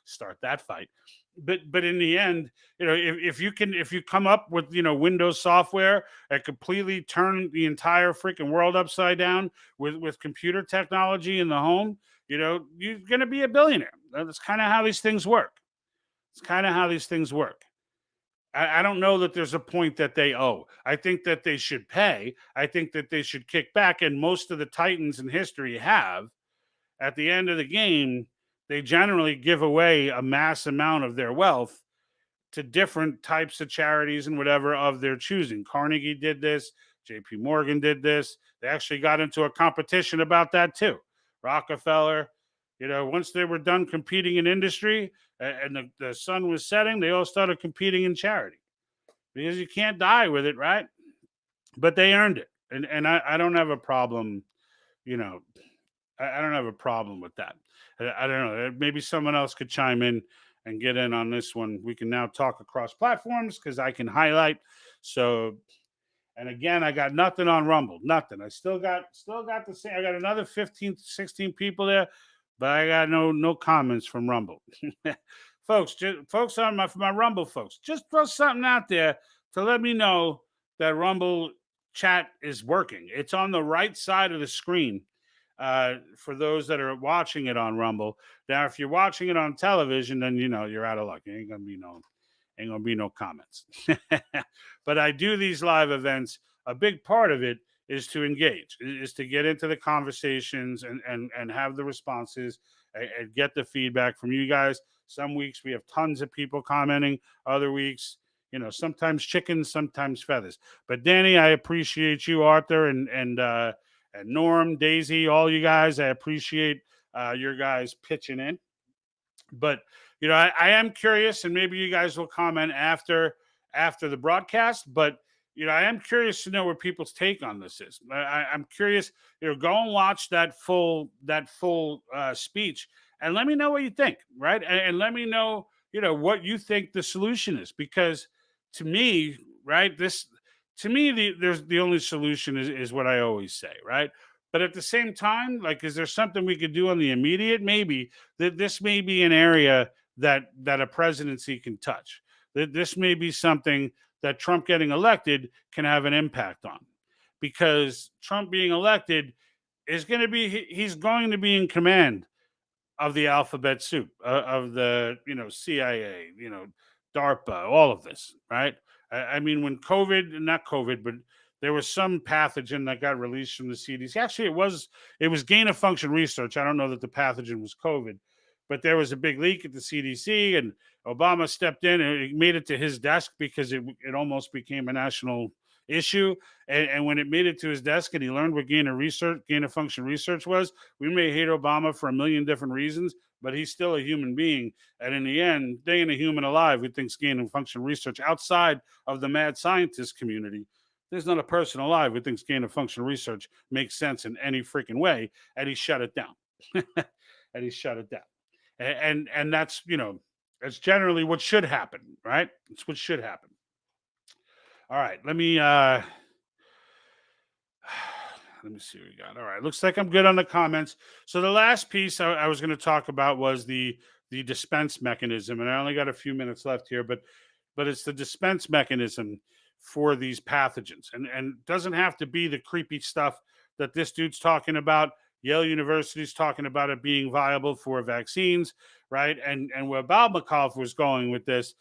Start that fight. But in the end, if you come up with Windows software that completely turn the entire freaking world upside down with computer technology in the home, you're gonna be a billionaire. That's kind of how these things work. I don't know that there's a point that they owe. I think that they should pay. I think that they should kick back, and most of the titans in history have. At the end of the game, they generally give away a mass amount of their wealth to different types of charities and whatever of their choosing. Carnegie did this. JP Morgan did this. They actually got into a competition about that too. Rockefeller, once they were done competing in industry and the sun was setting, they all started competing in charity because you can't die with it, right? But they earned it. And I don't have a problem, I don't have a problem with that. I don't know. Maybe someone else could chime in and get in on this one. We can now talk across platforms because I can highlight. So, and again, I got nothing on Rumble. Nothing. I still got the same. I got another 15, 16 people there, but I got no comments from Rumble. folks on my Rumble folks, just throw something out there to let me know that Rumble chat is working. It's on the right side of the screen. For those that are watching it on Rumble. Now, if you're watching it on television, then you're out of luck. Ain't gonna be no comments. But I do these live events. A big part of it is to engage, is to get into the conversations and have the responses and get the feedback from you guys. Some weeks we have tons of people commenting. Other weeks, sometimes chickens, sometimes feathers. But Danny, I appreciate you, Arthur, and Norm, Daisy, all you guys. I appreciate your guys pitching in. But I am curious, and maybe you guys will comment after the broadcast. But I am curious to know what people's take on this is. I'm curious. Go and watch that full speech, and let me know what you think. Right, and let me know what you think the solution is, because to me, right, the only solution is what I always say, right? But at the same time, like, is there something we could do on the immediate? Maybe that this may be an area that a presidency can touch. This may be something that Trump getting elected can have an impact on, because Trump being elected is going to be he's going to be in command of the alphabet soup, of the CIA, DARPA, all of this, right? I mean, when COVID, not COVID, but there was some pathogen that got released from the CDC. Actually, it was gain of function research. I don't know that the pathogen was COVID, but there was a big leak at the CDC, and Obama stepped in and it made it to his desk because it almost became a national issue. And when it made it to his desk and he learned what gain of function research was, we may hate Obama for a million different reasons, but he's still a human being. And in the end, they ain't a human alive who thinks gain of function research outside of the mad scientist community. There's not a person alive who thinks gain of function research makes sense in any freaking way. And he shut it down. And he shut it down. And that's, that's generally what should happen, right? It's what should happen. All right, let me see what we got. All right, looks like I'm good on the comments. So the last piece I was going to talk about was the dispense mechanism, and I only got a few minutes left here, but it's the dispense mechanism for these pathogens, and doesn't have to be the creepy stuff that this dude's talking about. Yale University's talking about it being viable for vaccines, right? And where Balmakov was going with this,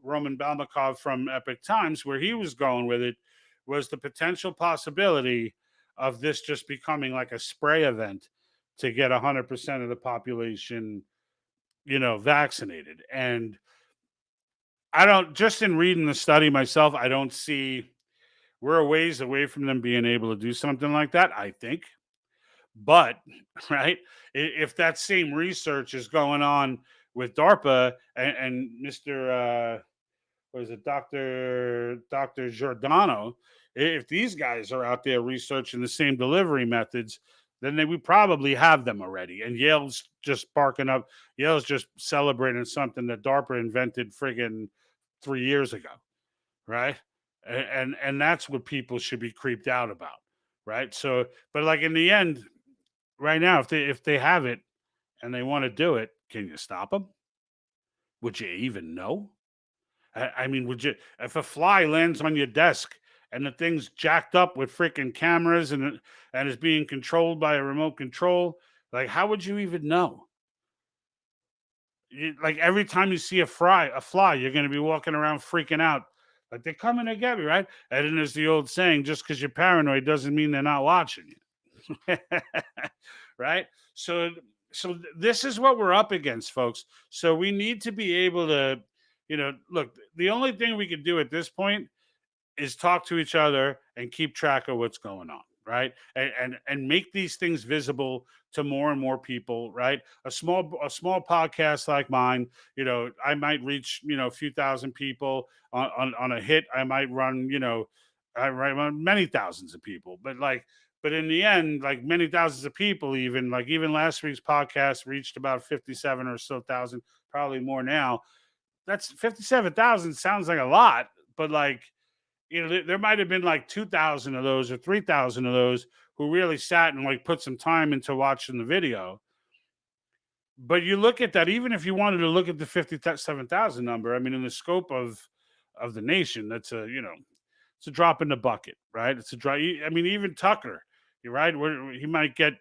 Roman Balmakov from Epoch Times, where he was going with it, was the potential possibility of this just becoming like a spray event to get 100% of the population, vaccinated. And just in reading the study myself, I don't see, we're a ways away from them being able to do something like that, I think. But, right, if that same research is going on with DARPA and Mr. What is it, Dr. Giordano, if these guys are out there researching the same delivery methods, then they would probably have them already. And Yale's just barking up. Yale's just celebrating something that DARPA invented friggin' 3 years ago, right? And that's what people should be creeped out about, right? So, but like in the end, right now, if they have it and they want to do it, can you stop them? Would you even know? I mean, would you, if a fly lands on your desk and the thing's jacked up with freaking cameras and is being controlled by a remote control, like how would you even know? Like every time you see a fly, you're going to be walking around freaking out. Like they're coming to get me, right? And then there's the old saying, just because you're paranoid doesn't mean they're not watching you. Right? So this is what we're up against, folks. So we need to be able to, look, the only thing we can do at this point is talk to each other and keep track of what's going on, right? And make these things visible to more and more people, right? A small podcast like mine, I might reach, a few thousand people on a hit. I might run, I run many thousands of people, but in the end, like many thousands of people, even last week's podcast reached about 57 or so thousand, probably more now. That's 57,000 sounds like a lot, but there might have been like 2,000 of those or 3,000 of those who really sat and put some time into watching the video. But you look at that, even if you wanted to look at the 57,000 number, I mean, in the scope of the nation, that's it's a drop in the bucket, right? It's a drop. I mean, even Tucker, you're right. He might get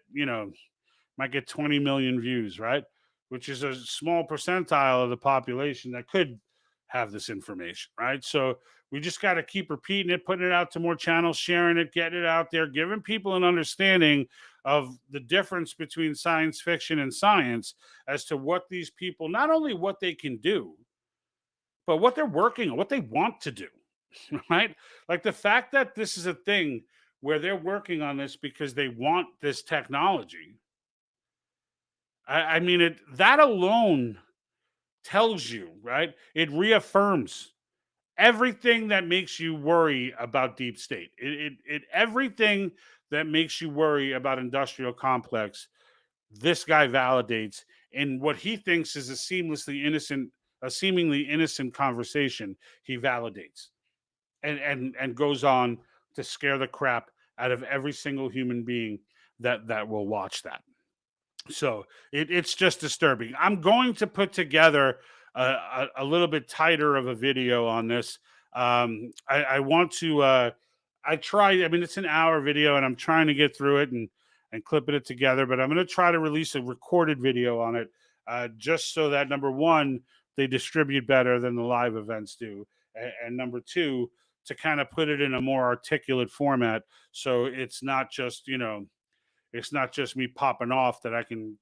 20 million views, right? Which is a small percentile of the population that could have this information, right? So we just got to keep repeating it, putting it out to more channels, sharing it, getting it out there, giving people an understanding of the difference between science fiction and science as to what these people, not only what they can do, but what they're working on, what they want to do, right? Like the fact that this is a thing where they're working on this because they want this technology. I mean, that alone tells you, right? It reaffirms everything that makes you worry about deep state. Everything that makes you worry about industrial complex. This guy validates in what he thinks is a seemingly innocent conversation. He validates and goes on to scare the crap out of every single human being that will watch that. So it's just disturbing. I'm going to put together a little bit tighter of a video on this. I want to. I try. I mean, it's an hour video, and I'm trying to get through it and clipping it together. But I'm going to try to release a recorded video on it, just so that number one, they distribute better than the live events do, and number two, to kind of put it in a more articulate format, so it's not just it's not just me popping off, that I can,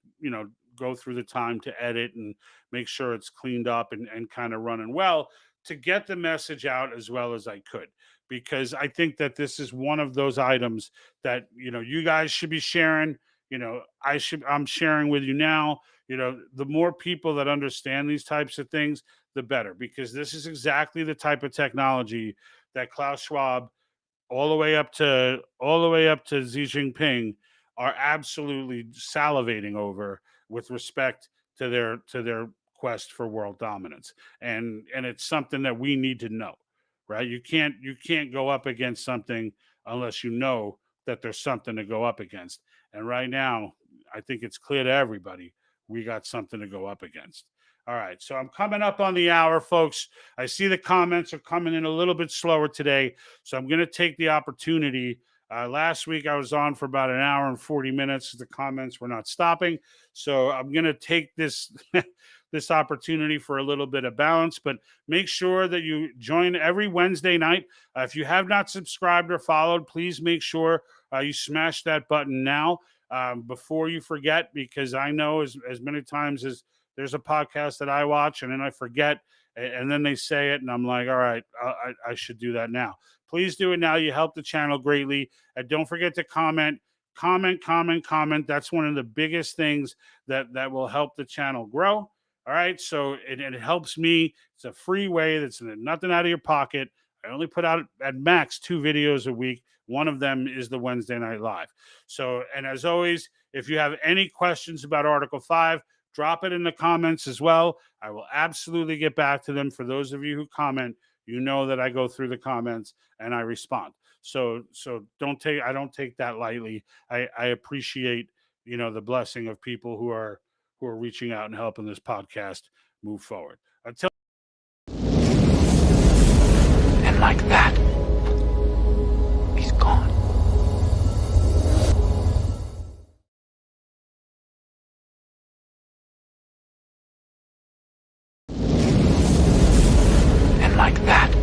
go through the time to edit and make sure it's cleaned up and kind of running well, to get the message out as well as I could. Because I think that this is one of those items that, you guys should be sharing. I'm sharing with you now. The more people that understand these types of things, the better, because this is exactly the type of technology that Klaus Schwab, all the way up to Xi Jinping, are absolutely salivating over with respect to their quest for world dominance. And it's something that we need to know, right? You can't go up against something unless you know that there's something to go up against. And right now, I think it's clear to everybody we got something to go up against. All right, so I'm coming up on the hour, folks. I see the comments are coming in a little bit slower today, so I'm going to take the opportunity. Last week, I was on for about an hour and 40 minutes. The comments were not stopping, so I'm going to take this this opportunity for a little bit of balance. But make sure that you join every Wednesday night. If you have not subscribed or followed, please make sure you smash that button now, before you forget, because I know as many times as there's a podcast that I watch and then I forget, and then they say it and I'm like, all right, I should do that now. Please do it now. You help the channel greatly. And don't forget to comment. That's one of the biggest things that will help the channel grow. All right. So it helps me. It's a free way. That's nothing out of your pocket. I only put out at max 2 videos a week. One of them is the Wednesday Night Live. So, and as always, if you have any questions about Article 5, drop it in the comments as well. I will absolutely get back to them. For those of you who comment, you know that I go through the comments and I respond. So I don't take that lightly. I appreciate, the blessing of people who are reaching out and helping this podcast move forward. Until And like that, he's gone. And like that,